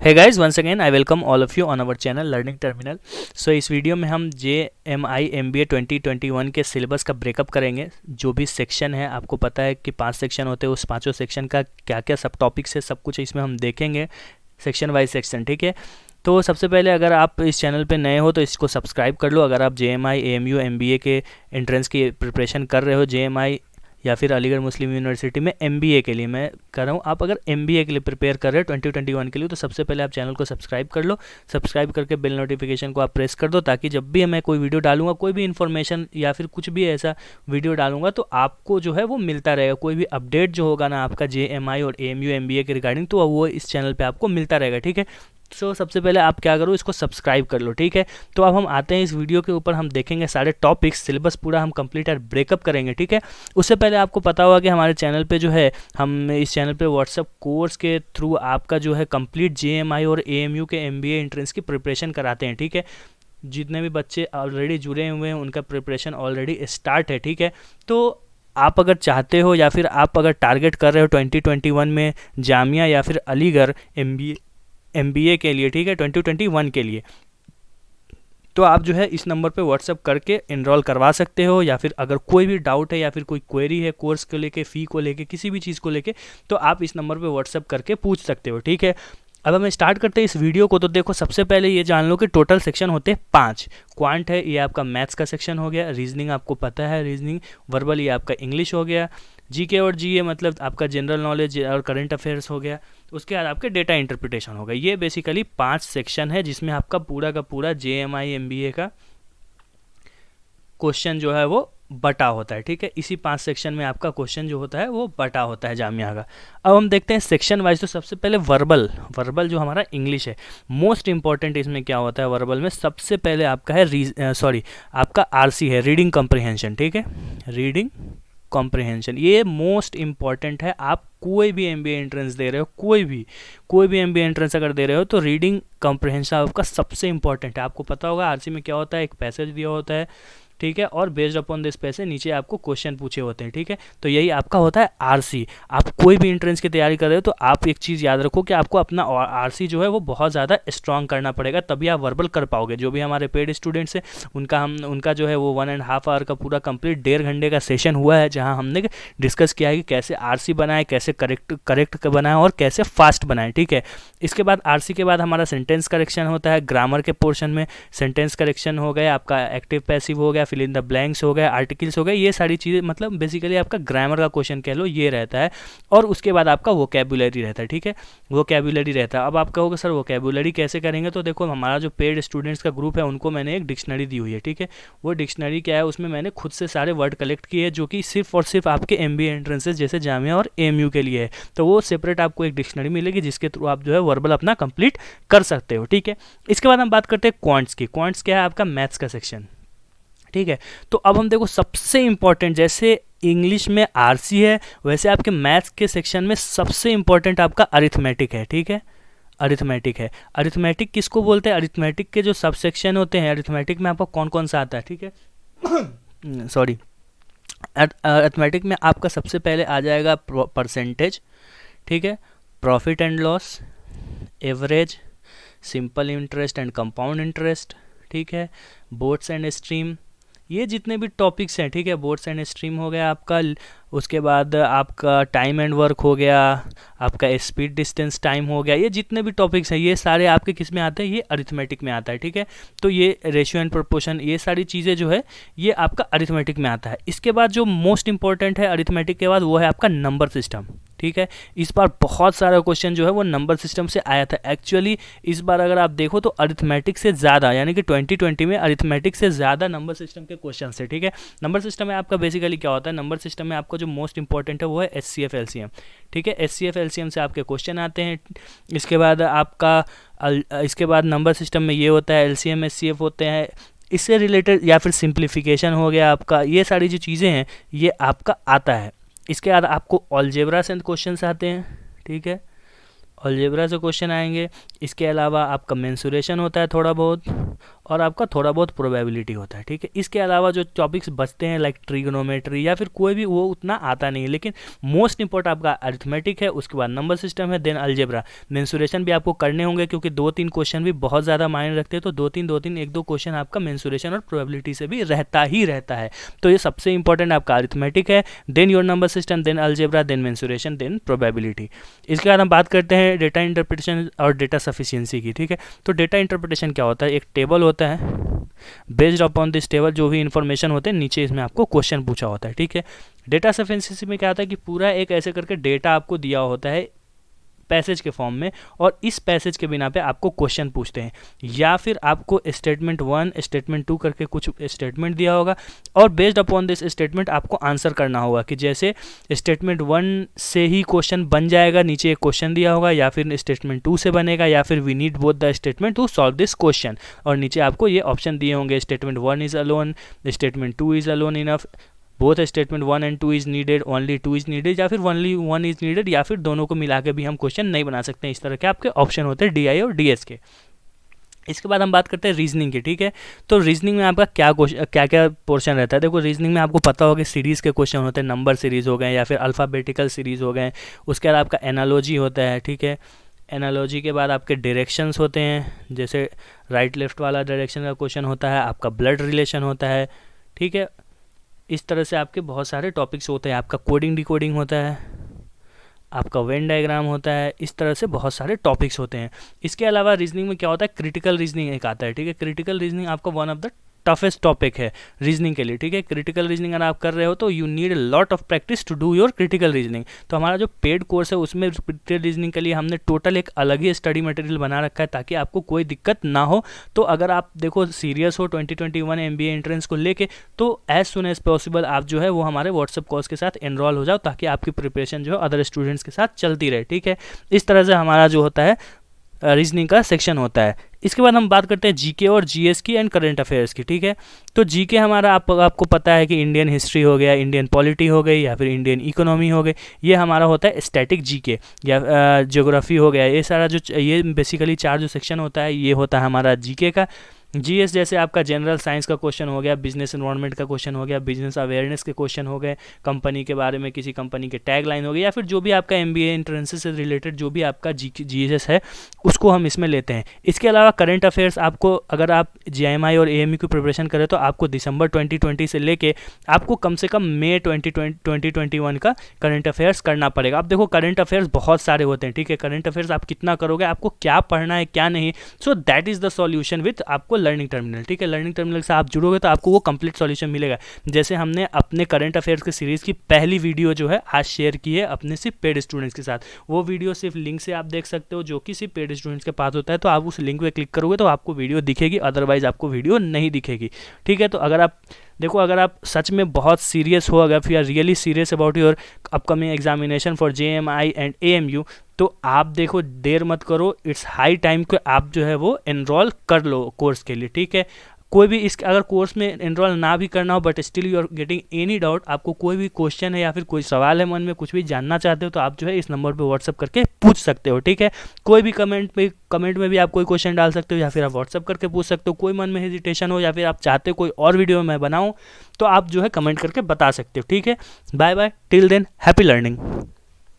है guys, once again I welcome all of you on our channel learning terminal. So इस video में हम JMI MBA 2021 के syllabus का ब्रेकअप करेंगे। जो भी सेक्शन है, आपको पता है कि 5 सेक्शन होते हैं, उस पाँचों सेक्शन का क्या क्या सब टॉपिक्स है, सब कुछ इसमें हम देखेंगे सेक्शन वाइज सेक्शन। ठीक है, तो सबसे पहले अगर आप इस चैनल पे नए हो तो इसको सब्सक्राइब कर लो। अगर आप JMI AMU MBA के एंट्रेंस की प्रिपरेशन कर रहे हो, JMI या फिर अलीगढ़ मुस्लिम यूनिवर्सिटी में MBA के लिए मैं कर रहा हूँ, आप अगर MBA के लिए प्रिपेयर कर रहे हो 2021 के लिए, तो सबसे पहले आप चैनल को सब्सक्राइब कर लो। सब्सक्राइब करके बेल नोटिफिकेशन को आप प्रेस कर दो, ताकि जब भी मैं कोई वीडियो डालूंगा, कोई भी इन्फॉर्मेशन या फिर कुछ भी ऐसा वीडियो डालूंगा, तो आपको जो है वो मिलता रहेगा। कोई भी अपडेट जो होगा ना आपका JMI और AMU MBA के रिगार्डिंग, तो वो इस चैनल पर आपको मिलता रहेगा। ठीक है, सो सबसे पहले आप क्या करो, इसको सब्सक्राइब कर लो। ठीक है, तो अब हम आते हैं इस वीडियो के ऊपर, हम देखेंगे सारे टॉपिक्स, सिलेबस पूरा हम कंप्लीट और ब्रेकअप करेंगे। ठीक है, उससे पहले आपको पता होगा कि हमारे चैनल पे जो है, हम इस चैनल पे व्हाट्सअप कोर्स के थ्रू आपका जो है कंप्लीट JMI और AMU के MBA एंट्रेंस की प्रिपरेशन कराते हैं। ठीक है, जितने भी बच्चे ऑलरेडी जुड़े हुए हैं उनका प्रिपरेशन ऑलरेडी स्टार्ट है। ठीक है, तो आप अगर चाहते हो या फिर आप अगर टारगेट कर रहे हो 2021 में जामिया या फिर अलीगढ़ MBA के लिए, ठीक है, 2021 के लिए, तो आप जो है इस नंबर पे व्हाट्सअप करके इनरोल करवा सकते हो। या फिर अगर कोई भी डाउट है या फिर कोई क्वेरी है कोर्स को लेके, फ़ी को लेके, किसी भी चीज़ को लेके, तो आप इस नंबर पे व्हाट्सअप करके पूछ सकते हो। ठीक है, अब हमें स्टार्ट करते हैं इस वीडियो को। तो देखो, सबसे पहले ये जान लो कि टोटल सेक्शन होते हैं 5। क्वांट है, ये आपका मैथ्स का सेक्शन हो गया। रीजनिंग आपको पता है, रीजनिंग। वर्बल, ये आपका इंग्लिश हो गया। GK और GA मतलब आपका जनरल नॉलेज और करंट अफेयर्स हो गया। उसके बाद आपके डेटा इंटरप्रिटेशन हो गया। ये बेसिकली 5 सेक्शन है जिसमें आपका पूरा का पूरा JMI MBA का क्वेश्चन जो है वो बटा होता है। ठीक है, इसी 5 सेक्शन में आपका क्वेश्चन जो होता है वो बटा होता है जामिया का। अब हम देखते हैं सेक्शन वाइज। तो सबसे पहले वर्बल जो हमारा इंग्लिश है, मोस्ट इंपॉर्टेंट इसमें क्या होता है वर्बल में, सबसे पहले आपका है आपका RC है, रीडिंग कॉम्प्रिहेंशन। ठीक है, रीडिंग कॉम्प्रिहेंशन ये मोस्ट इंपॉर्टेंट है। आप कोई भी MBA एंट्रेंस दे रहे हो, कोई भी MBA एंट्रेंस अगर दे रहे हो, तो रीडिंग कॉम्प्रिहेंशन आपका सबसे इंपॉर्टेंट है। आपको पता होगा RC में क्या होता है, एक पैसेज दिया होता है, ठीक है, और बेस्ड अपॉन दिस पैसे नीचे आपको क्वेश्चन पूछे होते हैं। ठीक है, तो यही आपका होता है RC। आप कोई भी एंट्रेंस की तैयारी कर रहे हो तो आप एक चीज़ याद रखो कि आपको अपना RC जो है वो बहुत ज़्यादा स्ट्रॉन्ग करना पड़ेगा, तभी आप वर्बल कर पाओगे। जो भी हमारे पेड स्टूडेंट्स हैं उनका जो है वो 1.5 आवर का पूरा कंप्लीट 1.5 घंटे का सेशन हुआ है, जहाँ हमने डिस्कस किया है कि कैसे RC बनाए, कैसे करेक्ट बनाए और कैसे फास्ट बनाए। ठीक है, इसके बाद RC के बाद हमारा सेंटेंस करेक्शन होता है। ग्रामर के पोर्शन में सेंटेंस करेक्शन हो गया, आपका एक्टिव पैसिव हो गया, फिल इन द ब्लैंक्स हो गया, आर्टिकल्स हो गए, ये सारी चीज़ें, मतलब बेसिकली आपका ग्रामर का क्वेश्चन कह लो, ये रहता है। और उसके बाद आपका वोकैबुलरी रहता है। ठीक है, वोकैबुलरी रहता है। अब आप कहोगे सर वोकैबुलरी कैसे करेंगे, तो देखो, हमारा जो पेड स्टूडेंट्स का ग्रुप है उनको मैंने एक डिक्शनरी दी हुई है। ठीक है, वो डिक्शनरी क्या है, उसमें मैंने खुद से सारे वर्ड कलेक्ट किए हैं जो कि सिर्फ और सिर्फ आपके MBA एंट्रेंसेस जैसे जामिया और AMU के लिए है। तो वो सेपरेट आपको एक डिक्शनरी मिलेगी जिसके थ्रू आप जो है वर्बल अपना कंप्लीट कर सकते हो। ठीक है, इसके बाद हम बात करते हैं क्वांट्स की। क्वांट्स क्या है, आपका मैथ्स का सेक्शन। ठीक है, तो अब हम देखो सबसे इंपॉर्टेंट, जैसे इंग्लिश में RC है, वैसे आपके मैथ्स के सेक्शन में सबसे इंपॉर्टेंट आपका अरिथमेटिक है। ठीक है, अरिथमेटिक है। अरिथमेटिक किसको बोलते हैं, अरिथमेटिक के जो सब सेक्शन होते हैं, अरिथमेटिक में आपका कौन कौन सा आता है। ठीक है सॉरी, अरिथमेटिक में आपका सबसे पहले आ जाएगा परसेंटेज। ठीक है, profit and loss, average, simple interest and compound interest. ठीक है, बोट्स एंड स्ट्रीम, ये जितने भी टॉपिक्स हैं। ठीक है, बोट्स एंड स्ट्रीम हो गया आपका। उसके बाद आपका टाइम एंड वर्क हो गया, आपका स्पीड डिस्टेंस टाइम हो गया। ये जितने भी टॉपिक्स हैं ये सारे आपके किस में आते हैं, ये अरिथमेटिक में आता है। ठीक है, तो ये रेशियो एंड प्रोपोर्शन, ये सारी चीज़ें जो है ये आपका अरिथमेटिक में आता है। इसके बाद जो मोस्ट इंपॉर्टेंट है अरिथमेटिक के बाद, वो है आपका नंबर सिस्टम। ठीक है, इस बार बहुत सारा क्वेश्चन जो है वो नंबर सिस्टम से आया था। एक्चुअली इस बार अगर आप देखो तो अरिथमेटिक से ज़्यादा, यानी कि 2020 में अरिथमेटिक से ज़्यादा नंबर सिस्टम के क्वेश्चन है। ठीक है, नंबर सिस्टम में आपका बेसिकली क्या होता है, नंबर सिस्टम में आपको जो मोस्ट इंपॉर्टेंट है वो है HCF LCM। ठीक है, HCF LCM से आपके क्वेश्चन आते हैं। इसके बाद आपका इसके बाद नंबर सिस्टम में ये होता है LCM HCF होते हैं, इससे रिलेटेड, या फिर सिंप्लीफिकेशन हो गया आपका, ये सारी जो चीज़ें हैं ये आपका आता है। इसके बाद आपको अलजेब्रा से क्वेश्चन आते हैं। ठीक है, अलजेब्रा से क्वेश्चन आएंगे। इसके अलावा आपका मेंसुरेशन होता है थोड़ा बहुत। और आपका थोड़ा बहुत प्रोबेबिलिटी होता है, ठीक है। इसके अलावा जो टॉपिक्स बचते हैं लाइक ट्रिग्नोमेट्री या फिर कोई भी, वो उतना आता नहीं है, लेकिन मोस्ट इंपॉर्टेंट आपका अरिथमेटिक है, उसके बाद नंबर सिस्टम है, देन अलजेब्रा। मेंसुरेशन भी आपको करने होंगे क्योंकि 2-3 क्वेश्चन भी बहुत ज़्यादा मायने रखते हैं, तो 2-3 1-2 क्वेश्चन आपका मेंसुरेशन और प्रोबेबिलिटी से भी रहता ही रहता है। तो ये सबसे इंपॉर्टेंट आपका अरिथमेटिक है, then your number system, then algebra, then mensuration, then probability. इसके बाद हम बात करते हैं डेटा इंटरप्रिटेशन और डेटा सफिशिएंसी की, ठीक है। तो डेटा इंटरप्रिटेशन क्या होता है, एक टेबल होता है, बेस्ड अपॉन दिस टेबल जो भी इन्फॉर्मेशन होते हैं नीचे इसमें आपको क्वेश्चन पूछा होता है, ठीक है। डेटा सफिशिएंसी में क्या होता है कि पूरा एक ऐसे करके डेटा आपको दिया होता है पैसेज के फॉर्म में, और इस पैसेज के बिना पे आपको क्वेश्चन पूछते हैं, या फिर आपको स्टेटमेंट 1 स्टेटमेंट 2 करके कुछ स्टेटमेंट दिया होगा, और बेस्ड अपॉन दिस स्टेटमेंट आपको आंसर करना होगा कि जैसे स्टेटमेंट 1 से ही क्वेश्चन बन जाएगा, नीचे एक क्वेश्चन दिया होगा, या फिर स्टेटमेंट 2 से बनेगा, या फिर we need both the statement to solve this question, और नीचे आपको ये ऑप्शन दिए होंगे, statement 1 is alone, statement 2 is alone enough, both statement 1 and 2 is needed, only 2 is needed, या फिर ओनली 1 इज नीडेड, या फिर दोनों को मिला के भी हम क्वेश्चन नहीं बना सकते हैं। इस तरह के आपके ऑप्शन होते हैं DI और DS के। इसके बाद हम बात करते हैं रीजनिंग की, ठीक है। तो रीजनिंग में आपका क्या क्या पोर्शन रहता है। देखो रीजनिंग में आपको पता होगा सीरीज़ के क्वेश्चन होते हैं, नंबर सीरीज़ हो गए या फिर अल्फ़ाबेटिकल सीरीज़ हो गए, उसके बाद आपका एनालॉजी होता है, ठीक है। एनालॉजी के बाद आपके डायरेक्शंस होते हैं, जैसे राइट लेफ्ट वाला डायरेक्शन का क्वेश्चन होता है, आपका ब्लड रिलेशन होता है, ठीक है। इस तरह से आपके बहुत सारे टॉपिक्स होते हैं, आपका कोडिंग डिकोडिंग होता है, आपका वेन डायग्राम होता है, इस तरह से बहुत सारे टॉपिक्स होते हैं। इसके अलावा रीजनिंग में क्या होता है, क्रिटिकल रीजनिंग एक आता है, ठीक है। क्रिटिकल रीजनिंग आपका one of the toughest topic है रीजनिंग के लिए, ठीक है। क्रिटिकल रीजनिंग अगर आप कर रहे हो तो you need lot of practice to do your critical reasoning. तो हमारा जो पेड कोर्स है उसमें क्रिटिकल रीजनिंग के लिए हमने टोटल एक अलग ही स्टडी मटेरियल बना रखा है ताकि आपको कोई दिक्कत ना हो। तो अगर आप देखो सीरियस हो 2021 MBA एंट्रेंस को लेके, तो एज सुन एज पॉसिबल आप जो है वो हमारे व्हाट्सएप कोर्स के साथ एनरोल हो जाओ, ताकि आपकी प्रिपरेशन जो है अदर स्टूडेंट्स के साथ चलती रहे, ठीक है। इस तरह से हमारा जो होता है रीजनिंग का सेक्शन होता है। इसके बाद हम बात करते हैं जीके और जीएस की एंड करंट अफेयर्स की, ठीक है। तो जीके हमारा आपको पता है कि इंडियन हिस्ट्री हो गया, इंडियन पॉलिटी हो गई, या फिर इंडियन इकोनॉमी हो गई, ये हमारा होता है स्टैटिक जीके, या ज्योग्राफी हो गया। ये सारा जो ये बेसिकली 4 जो सेक्शन होता है ये होता है हमारा जीके का। जीएस जैसे आपका जनरल साइंस का क्वेश्चन हो गया, बिजनेस एनवायरनमेंट का क्वेश्चन हो गया, बिजनेस अवेयरनेस के क्वेश्चन हो गए, कंपनी के बारे में किसी कंपनी के टैग लाइन हो गई, या फिर जो भी आपका MBA एंट्रेंसेस से रिलेटेड जो भी आपका जीएस है उसको हम इसमें लेते हैं। इसके अलावा करंट अफेयर्स आपको, अगर आप JMI और AMU की प्रिपरेशन करें तो आपको दिसंबर 2020 से लेके आपको कम से कम मई 2021 का करंट अफेयर्स करना पड़ेगा। अब देखो करंट अफेयर्स बहुत सारे होते हैं, ठीक है। करंट अफेयर्स आप कितना करोगे, आपको क्या पढ़ना है क्या नहीं, so that is the solution with आपको लर्निंग टर्मिनल, ठीक है। लर्निंग टर्मिनल से आप जुड़ोगे तो आपको वो कंप्लीट सॉल्यूशन मिलेगा। जैसे हमने अपने करंट अफेयर्स की सीरीज़ की पहली वीडियो जो है आज शेयर की है अपने सिर्फ पेड स्टूडेंट्स के साथ, वो वीडियो सिर्फ लिंक से आप देख सकते हो, जो कि सिर्फ पेड स्टूडेंट्स के पास होता है। तो आप उस लिंक पे क्लिक करोगे तो आपको वीडियो दिखेगी, अदरवाइज आपको वीडियो नहीं दिखेगी, ठीक है। तो अगर आप देखो, अगर आप सच में बहुत सीरियस हो, अगर you are really serious about your upcoming examination for JMI and AMU, तो आप देखो देर मत करो, इट्स हाई टाइम कि आप जो है वो एनरोल कर लो कोर्स के लिए, ठीक है। कोई भी इसके अगर कोर्स में एनरोल ना भी करना हो but still you are getting any doubt, आपको कोई भी क्वेश्चन है या फिर कोई सवाल है मन में, कुछ भी जानना चाहते हो, तो आप जो है इस नंबर पे व्हाट्सअप करके पूछ सकते हो, ठीक है। कोई भी कमेंट में भी आप कोई क्वेश्चन डाल सकते हो, या फिर आप व्हाट्सअप करके पूछ सकते हो। कोई मन में हेजिटेशन हो या फिर आप चाहते हो कोई और वीडियो मैं बनाऊँ, तो आप जो है कमेंट करके बता सकते हो, ठीक है। Bye bye, till then happy learning.